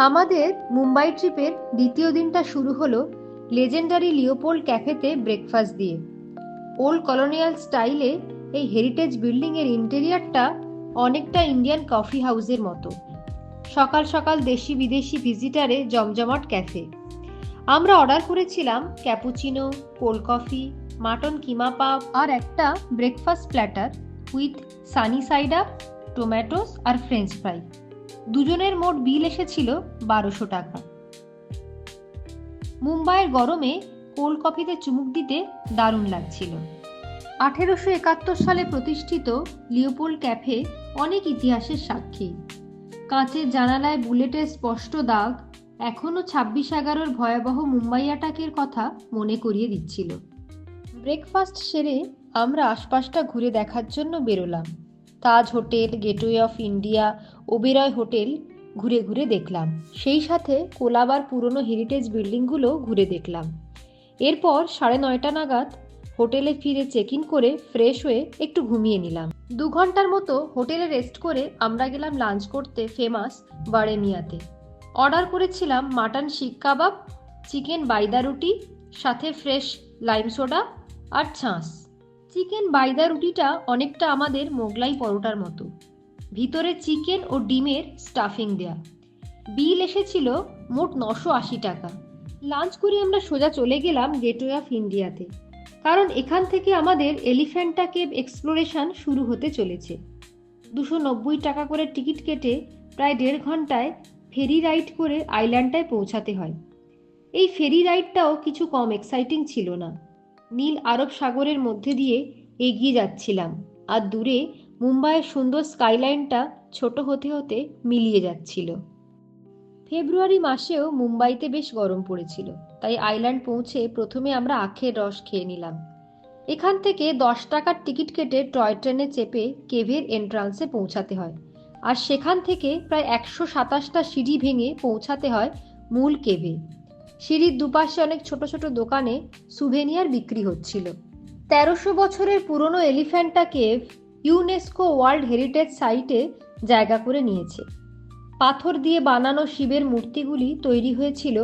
আমাদের মুম্বাই ট্রিপের দ্বিতীয় দিনটা শুরু হলো লেজেন্ডারি লিওপোল্ড ক্যাফেতে ব্রেকফাস্ট দিয়ে। ওল্ড কলোনিয়াল স্টাইলে এই হেরিটেজ বিল্ডিংয়ের ইন্টেরিয়ারটা অনেকটা ইন্ডিয়ান কফি হাউসের মতো। সকাল সকাল দেশি বিদেশি ভিজিটারে জমজমাট ক্যাফে। আমরা অর্ডার করেছিলাম cappuccino, cold coffee, mutton keema pav আর একটা breakfast platter with sunny side up, tomatoes আর ফ্রেঞ্চ ফ্রাই। দুজনের মোট বিল এসেছিল 1200 টাকা। মুম্বাইয়ের গরমে কোল্ড কফিতে চুমুক দিতে দারুণ লাগছিল। 1871 সালে প্রতিষ্ঠিত লিওপোল্ড ক্যাফে অনেক ইতিহাসের সাক্ষী। কাঁচের জানালায় বুলেটের স্পষ্ট দাগ এখনও 26/11-র ভয়াবহ মুম্বাই অ্যাটাকের কথা মনে করিয়ে দিচ্ছিল। ব্রেকফাস্ট সেরে আমরা আশপাশটা ঘুরে দেখার জন্য বেরোলাম। Taj hotel, Gateway of India, Oberoi hotel ঘুরে ঘুরে দেখলাম। সেই সাথে কোলাবার পুরনো হেরিটেজ বিল্ডিংগুলো ঘুরে দেখলাম। এরপর 9:30 নাগাদ হোটেলে ফিরে চেক ইন করে ফ্রেশ হয়ে একটু ঘুমিয়ে নিলাম। 2 ঘন্টার মতো হোটেলে রেস্ট করে আমরা গেলাম লাঞ্চ করতে ফেমাস বারেমিয়াতে। অর্ডার করেছিলাম মাটন শিক কাবাব, চিকেন বাইদা রুটি, সাথে ফ্রেশ লাইম সোডা আর ছাঁচ। চিকেন বাইদা রুটিটা অনেকটা আমাদের মোগলাই পরোটার মতো, ভিতরে চিকেন ও ডিমের স্টাফিং দেয়া। বিল এসেছিল মোট 980 টাকা। লাঞ্চ করে আমরা সোজা চলে গেলাম গেটওয়ে অফ ইন্ডিয়াতে, কারণ এখান থেকে আমাদের এলিফ্যান্টা কেভ এক্সপ্লোরেশন শুরু হতে চলেছে। 290 টাকা করে টিকিট কেটে প্রায় 1.5 ঘন্টায় ফেরি রাইড করে আইল্যান্ডটায় পৌঁছাতে হয়। এই ফেরি রাইডটাও কিছু কম এক্সাইটিং ছিল না। নীল আরব সাগরের মধ্যে দিয়ে এগিয়ে যাচ্ছিলাম, আর দূরে মুম্বাইয়ের সুন্দর স্কাইলাইনটা ছোট হতে হতে মিলিয়ে যাচ্ছিল। ফেব্রুয়ারি মাসেও মুম্বাইতে বেশ গরম পড়েছিল, তাই আইল্যান্ড পৌঁছে প্রথমে আমরা আখের রস খেয়ে নিলাম। এখান থেকে 10 টাকার টিকিট কেটে টয় ট্রেনে চেপে কেভের এন্ট্রান্সে পৌঁছাতে হয়, আর সেখান থেকে প্রায় 127টা সিঁড়ি ভেঙে পৌঁছাতে হয় মূল কেভে। সিঁড়ির দুপাশে অনেক ছোট ছোট দোকানে সুভেনিয়ার বিক্রি হচ্ছিল। 1300 বছরের পুরনো Elephanta cave UNESCO world heritage সাইটে জায়গা করে নিয়েছে। পাথর দিয়ে বানানো শিবের মূর্তিগুলি তৈরি হয়েছিল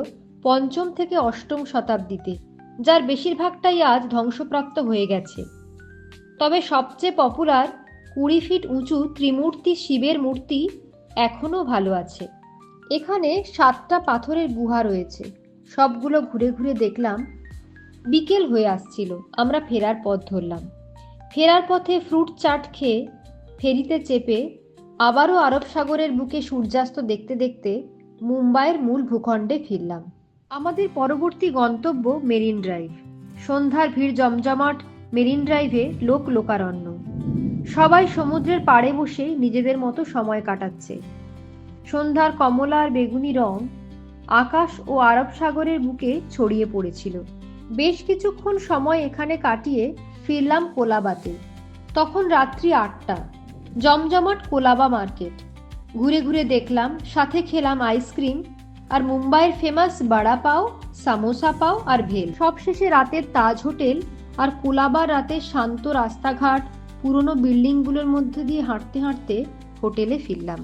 5ম থেকে 8ম শতাব্দীতে, যার বেশিরভাগটাই আজ ধ্বংসপ্রাপ্ত হয়ে গেছে। তবে সবচেয়ে পপুলার 20 ফিট উঁচু ত্রিমূর্তি শিবের মূর্তি এখনও ভালো আছে। এখানে 7টা পাথরের গুহা রয়েছে, সবগুলো ঘুরে ঘুরে দেখলাম। বিকেল হয়ে আসছিল, আমরা ফেরার পথ ধরলাম। ফেরার পথে ফ্রুট চাট খেয়ে ফেরিতে চেপে আবারও আরব সাগরের বুকে সূর্যাস্ত দেখতে দেখতে মুম্বাইয়ের মূল ভূখণ্ডে ফিরলাম। আমাদের পরবর্তী গন্তব্য মেরিন ড্রাইভ। সন্ধ্যার ভিড় জমজমাট মেরিন ড্রাইভে লোকারণ্য। সবাই সমুদ্রের পাড়ে বসে নিজেদের মতো সময় কাটাচ্ছে। সন্ধ্যার কমলা আর বেগুনি রং আকাশ ও আরব সাগরের বুকে ছড়িয়ে পড়েছিল। বেশ কিছুক্ষণ সময় এখানে কাটিয়ে ফিরলাম কোলাবাতে। তখন রাত্রি 8টা। জমজমাট কোলাবা মার্কেট ঘুরে ঘুরে দেখলাম, সাথে খেলাম আইসক্রিম আর মুম্বাইয়ের ফেমাস বড়া পাও, সামোসা পাও আর ভেল। সবশেষে রাতের তাজ হোটেল আর কোলাবার রাতের শান্ত রাস্তাঘাট, পুরনো বিল্ডিংগুলোর মধ্যে দিয়ে হাঁটতে হাঁটতে হোটেলে ফিরলাম।